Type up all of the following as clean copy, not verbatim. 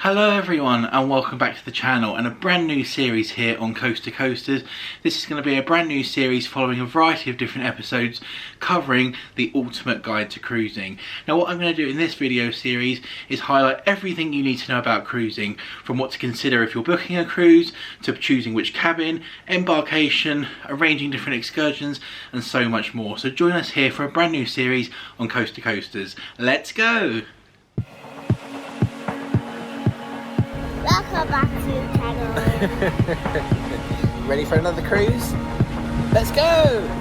Hello everyone and welcome back to the channel and a brand new series here on Coast to Coasters. This is going to be a brand new series following a variety of different episodes covering the ultimate guide to cruising. Now what I'm going to do in this video series is highlight everything you need to know about cruising, from what to consider if you're booking a cruise, to choosing which cabin, embarkation, arranging different excursions and so much more. So join us here for a brand new series on Coast to Coasters. Let's go! Welcome back to the channel. Ready for another cruise? Let's go!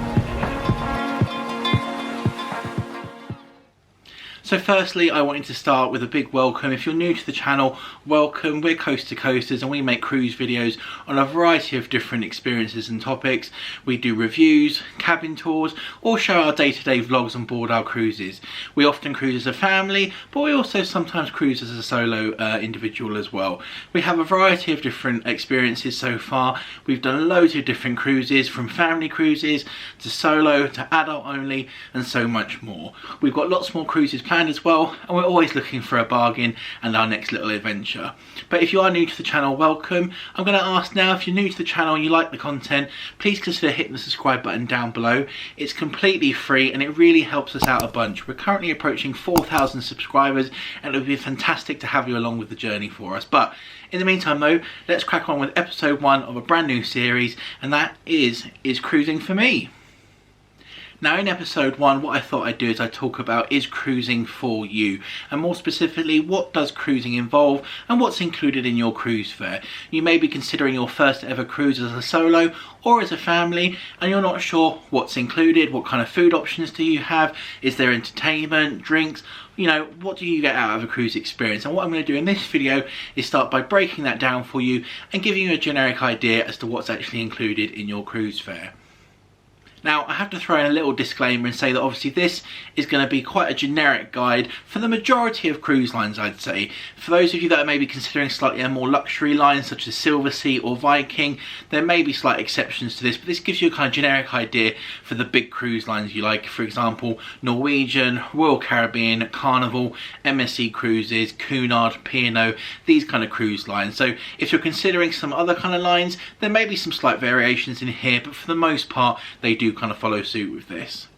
So firstly, I wanted to start with a big welcome. If you're new to the channel, welcome. We're Coast to Coasters and we make cruise videos on a variety of different experiences and topics. We do reviews, cabin tours, or show our day-to-day vlogs on board our cruises. We often cruise as a family, but we also sometimes cruise as a solo individual as well. We have a variety of different experiences so far. We've done loads of different cruises, from family cruises to solo to adult only and so much more. We've got lots more cruises planned as well, and we're always looking for a bargain and our next little adventure. But if you are new to the channel, welcome. I'm going to ask now, if you're new to the channel and you like the content, please consider hitting the subscribe button down below. It's completely free and it really helps us out a bunch. We're currently approaching 4,000 subscribers and it would be fantastic to have you along with the journey for us. But in the meantime though, let's crack on with episode 1 of a brand new series, and that is Cruising for Me? Now in episode 1, what I thought I'd do is I'd talk about, is cruising for you? And more specifically, what does cruising involve and what's included in your cruise fare? You may be considering your first ever cruise as a solo or as a family and you're not sure what's included, what kind of food options do you have, is there entertainment, drinks, you know, what do you get out of a cruise experience? And what I'm going to do in this video is start by breaking that down for you and giving you a generic idea as to what's actually included in your cruise fare. Now, I have to throw in a little disclaimer and say that obviously this is going to be quite a generic guide for the majority of cruise lines, I'd say. For those of you that are maybe considering slightly a more luxury line, such as Silversea or Viking, there may be slight exceptions to this, but this gives you a kind of generic idea for the big cruise lines you like. For example, Norwegian, Royal Caribbean, Carnival, MSC Cruises, Cunard, P&O, these kind of cruise lines. So if you're considering some other kind of lines, there may be some slight variations in here, but for the most part, they do kind of follow suit with this.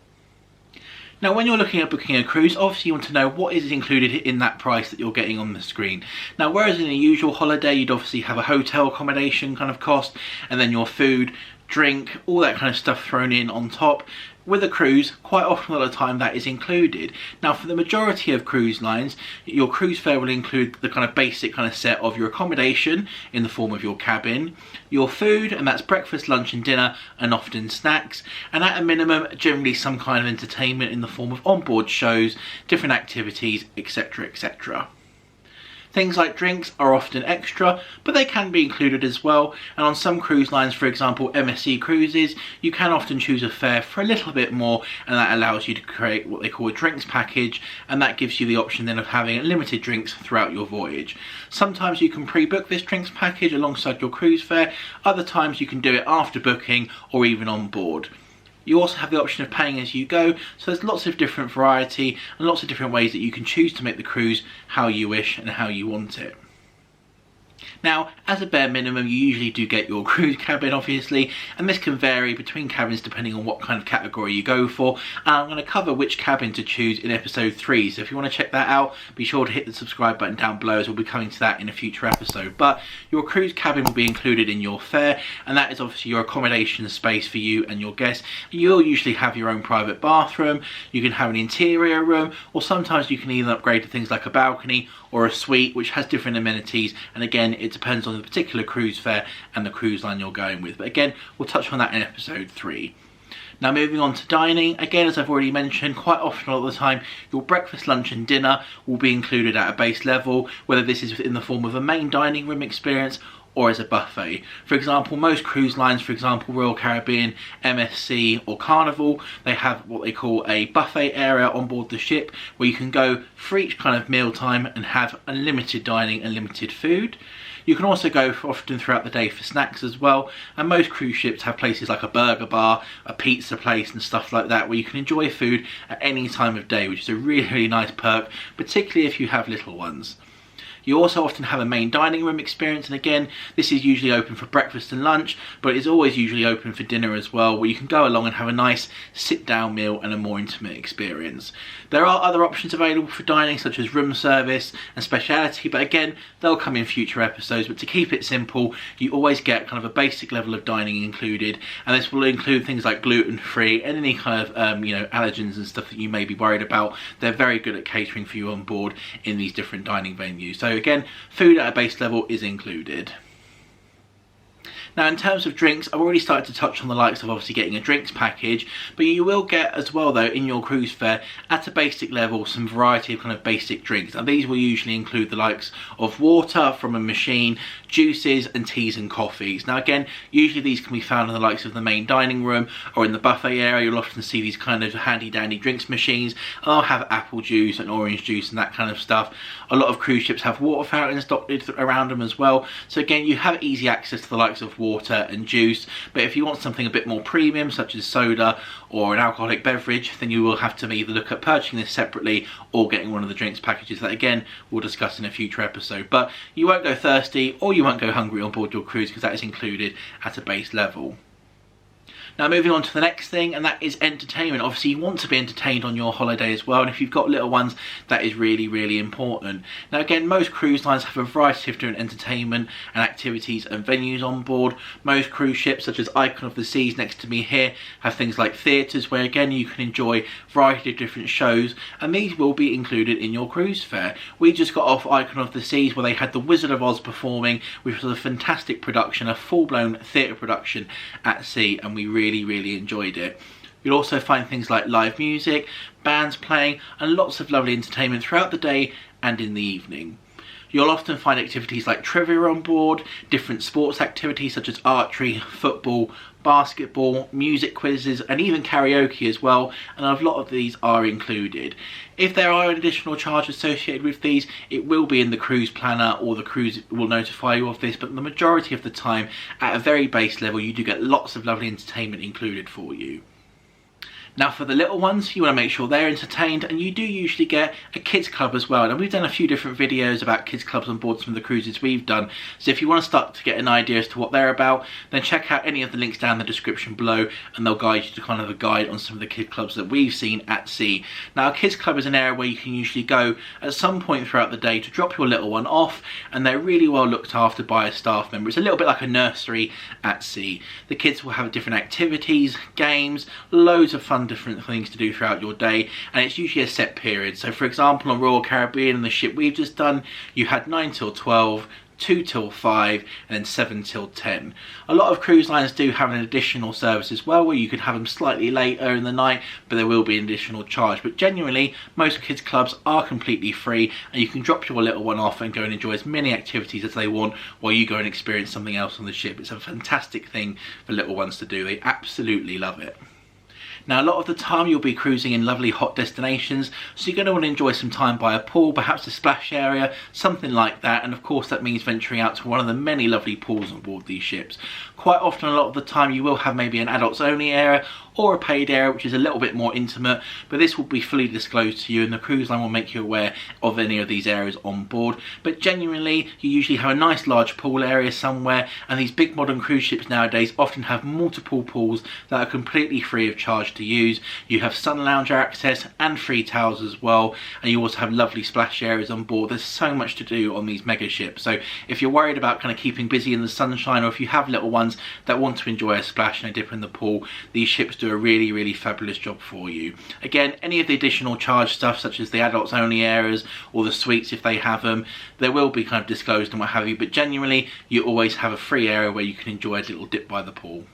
Now when you're looking at booking a cruise, obviously you want to know what is included in that price that you're getting on the screen. Now whereas in a usual holiday you'd obviously have a hotel accommodation kind of cost and then your food, drink, all that kind of stuff thrown in on top, with a cruise, quite often at the time that is included. Now for the majority of cruise lines, your cruise fare will include the kind of basic kind of set of your accommodation in the form of your cabin, your food, and that's breakfast, lunch and dinner, and often snacks, and at a minimum generally some kind of entertainment in the form of onboard shows, different activities, etc, etc. Things like drinks are often extra, but they can be included as well, and on some cruise lines, for example MSC Cruises, you can often choose a fare for a little bit more, and that allows you to create what they call a drinks package, and that gives you the option then of having limited drinks throughout your voyage. Sometimes you can pre-book this drinks package alongside your cruise fare, other times you can do it after booking or even on board. You also have the option of paying as you go, so there's lots of different variety and lots of different ways that you can choose to make the cruise how you wish and how you want it. Now, as a bare minimum, you usually do get your cruise cabin, obviously, and this can vary between cabins depending on what kind of category you go for, and I'm going to cover which cabin to choose in episode 3, so if you want to check that out, be sure to hit the subscribe button down below, as we'll be coming to that in a future episode. But your cruise cabin will be included in your fare, and that is obviously your accommodation space for you and your guests. You'll usually have your own private bathroom, you can have an interior room, or sometimes you can even upgrade to things like a balcony or a suite, which has different amenities, and again it depends on the particular cruise fare and the cruise line you're going with. But again, we'll touch on that in episode 3. Now moving on to dining, again as I've already mentioned, quite often all the time your breakfast, lunch and dinner will be included at a base level, whether this is in the form of a main dining room experience or as a buffet. For example, most cruise lines, for example Royal Caribbean, MSC or Carnival, they have what they call a buffet area on board the ship where you can go for each kind of meal time and have unlimited dining and limited food. You can also go often throughout the day for snacks as well, and most cruise ships have places like a burger bar, a pizza place and stuff like that where you can enjoy food at any time of day, which is a really, really nice perk, particularly if you have little ones. You also often have a main dining room experience, and again, this is usually open for breakfast and lunch, but it's always usually open for dinner as well, where you can go along and have a nice sit-down meal and a more intimate experience. There are other options available for dining, such as room service and speciality, but again, they'll come in future episodes. But to keep it simple, you always get kind of a basic level of dining included, and this will include things like gluten-free and any kind of allergens and stuff that you may be worried about. They're very good at catering for you on board in these different dining venues. So again, food at a base level is included. Now, in terms of drinks, I've already started to touch on the likes of obviously getting a drinks package, but you will get as well though in your cruise fare at a basic level some variety of kind of basic drinks. Now these will usually include the likes of water from a machine, juices and teas and coffees. Now again, usually these can be found in the likes of the main dining room or in the buffet area. You'll often see these kind of handy dandy drinks machines, and they'll have apple juice and orange juice and that kind of stuff. A lot of cruise ships have water fountains dotted around them as well, so again you have easy access to the likes of water and juice. But if you want something a bit more premium, such as soda or an alcoholic beverage, then you will have to either look at purchasing this separately or getting one of the drinks packages that again we'll discuss in a future episode. But you won't go thirsty or you won't go hungry on board your cruise, because that is included at a base level. Now moving on to the next thing, and that is entertainment. Obviously you want to be entertained on your holiday as well, and if you've got little ones, that is really, really important. Now again, most cruise lines have a variety of different entertainment and activities and venues on board. Most cruise ships, such as Icon of the Seas next to me here, have things like theatres where again you can enjoy a variety of different shows, and these will be included in your cruise fare. We just got off Icon of the Seas where they had the Wizard of Oz performing, which was a fantastic production, a full-blown theatre production at sea, and we really enjoyed it. You'll also find things like live music, bands playing, and lots of lovely entertainment throughout the day and in the evening. You'll often find activities like trivia on board, different sports activities such as archery, football, basketball, music quizzes, and even karaoke as well, and a lot of these are included. If there are an additional charge associated with these, it will be in the cruise planner, or the cruise will notify you of this, but the majority of the time, at a very base level, you do get lots of lovely entertainment included for you. Now for the little ones, you want to make sure they're entertained, and you do usually get a kids club as well. And we've done a few different videos about kids clubs on board some of the cruises we've done, so if you want to start to get an idea as to what they're about, then check out any of the links down in the description below, and they'll guide you to kind of a guide on some of the kids clubs that we've seen at sea. Now a kids club is an area where you can usually go at some point throughout the day to drop your little one off, and they're really well looked after by a staff member. It's a little bit like a nursery at sea. The kids will have different activities, games, loads of fun different things to do throughout your day, and it's usually a set period. So for example, on Royal Caribbean, the ship we've just done, you had 9 till 12, 2 till 5, and then 7 till 10. A lot of cruise lines do have an additional service as well, where you could have them slightly later in the night, but there will be an additional charge. But genuinely, most kids clubs are completely free, and you can drop your little one off and go and enjoy as many activities as they want while you go and experience something else on the ship. It's a fantastic thing for little ones to do. They absolutely love it. Now a lot of the time you'll be cruising in lovely hot destinations, so you're going to want to enjoy some time by a pool, perhaps a splash area, something like that, and of course that means venturing out to one of the many lovely pools on board these ships. Quite often, a lot of the time, you will have maybe an adults only area or a paid area, which is a little bit more intimate, but this will be fully disclosed to you, and the cruise line will make you aware of any of these areas on board. But genuinely, you usually have a nice large pool area somewhere, and these big modern cruise ships nowadays often have multiple pools that are completely free of charge to use. You have sun lounger access and free towels as well, and you also have lovely splash areas on board. There's so much to do on these mega ships, so if you're worried about kind of keeping busy in the sunshine, or if you have little ones that want to enjoy a splash and a dip in the pool, these ships do a really fabulous job for you. Again, any of the additional charge stuff, such as the adults only areas or the suites if they have them, they will be kind of disclosed and what have you, but genuinely you always have a free area where you can enjoy a little dip by the pool.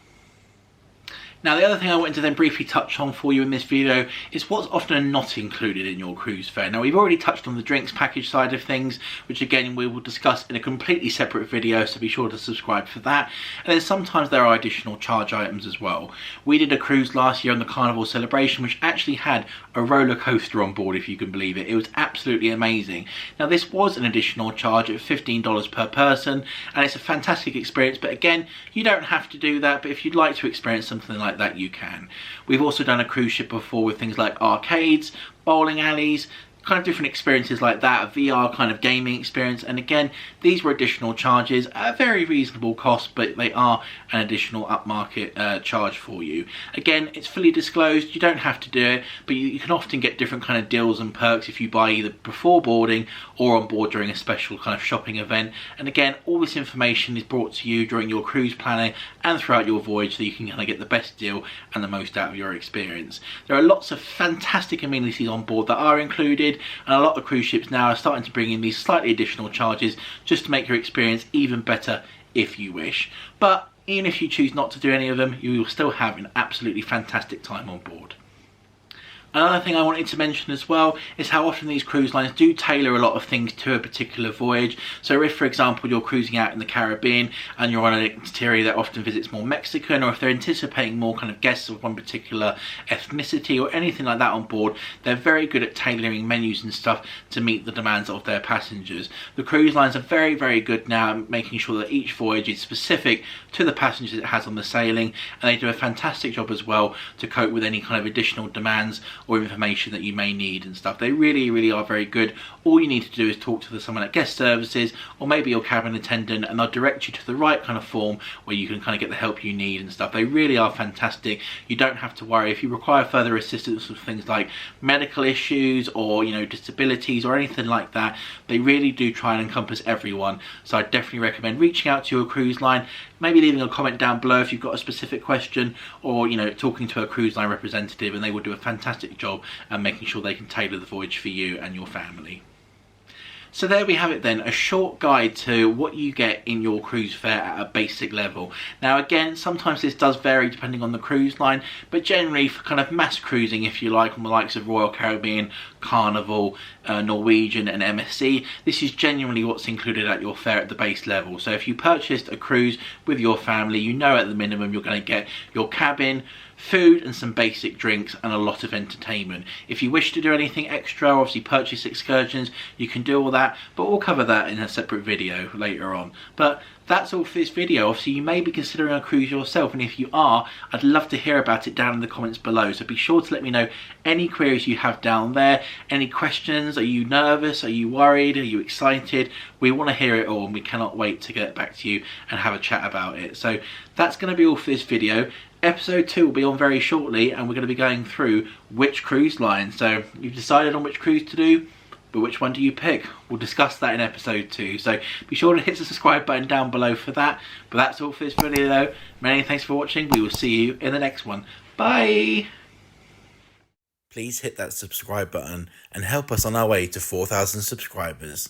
Now the other thing I wanted to then briefly touch on for you in this video is what's often not included in your cruise fare. Now we've already touched on the drinks package side of things, which again we will discuss in a completely separate video, so be sure to subscribe for that. And then sometimes there are additional charge items as well. We did a cruise last year on the Carnival Celebration, which actually had a roller coaster on board, if you can believe it. It was absolutely amazing. Now this was an additional charge of $15 per person, and it's a fantastic experience, but again, you don't have to do that, but if you'd like to experience something like that, you can. We've also done a cruise ship before with things like arcades, bowling alleys, kind of different experiences like that, a VR kind of gaming experience. And again, these were additional charges at a very reasonable cost, but they are an additional upmarket charge for you. Again, it's fully disclosed, you don't have to do it, but you can often get different kind of deals and perks if you buy either before boarding or on board during a special kind of shopping event. And again, all this information is brought to you during your cruise planning and throughout your voyage, so you can kind of get the best deal and the most out of your experience. There are lots of fantastic amenities on board that are included, and a lot of cruise ships now are starting to bring in these slightly additional charges just to make your experience even better if you wish. But even if you choose not to do any of them, you will still have an absolutely fantastic time on board. Another thing I wanted to mention as well is how often these cruise lines do tailor a lot of things to a particular voyage. So if, for example, you're cruising out in the Caribbean and you're on an itinerary that often visits more Mexican, or if they're anticipating more kind of guests of one particular ethnicity or anything like that on board, they're very good at tailoring menus and stuff to meet the demands of their passengers. The cruise lines are very, very good now at making sure that each voyage is specific to the passengers it has on the sailing, and they do a fantastic job as well to cope with any kind of additional demands or information that you may need and stuff. They really, really are very good. All you need to do is talk to someone at guest services or maybe your cabin attendant, and they'll direct you to the right kind of form where you can kind of get the help you need and stuff. They really are fantastic. You don't have to worry if you require further assistance with things like medical issues or, you know, disabilities or anything like that. They really do try and encompass everyone. So I definitely recommend reaching out to your cruise line, maybe leaving a comment down below if you've got a specific question, or, you know, talking to a cruise line representative, and they will do a fantastic job at making sure they can tailor the voyage for you and your family. So there we have it then, a short guide to what you get in your cruise fare at a basic level. Now again, sometimes this does vary depending on the cruise line, but generally for kind of mass cruising, if you like, on the likes of Royal Caribbean, Carnival, Norwegian and MSC, this is genuinely what's included at your fare at the base level. So if you purchased a cruise with your family, you know at the minimum you're going to get your cabin, food and some basic drinks and a lot of entertainment. If you wish to do anything extra, obviously purchase excursions, you can do all that, but we'll cover that in a separate video later on. But that's all for this video. Obviously you may be considering a cruise yourself, and if you are, I'd love to hear about it down in the comments below. So be sure to let me know any queries you have down there, any questions. Are you nervous? Are you worried? Are you excited? We want to hear it all, and we cannot wait to get back to you and have a chat about it. So that's going to be all for this video. Episode 2 will be on very shortly, and we're going to be going through which cruise line. So you've decided on which cruise to do, but which one do you pick? We'll discuss that in episode 2. So be sure to hit the subscribe button down below for that. But that's all for this video though. Many thanks for watching. We will see you in the next one. Bye! Please hit that subscribe button and help us on our way to 4,000 subscribers.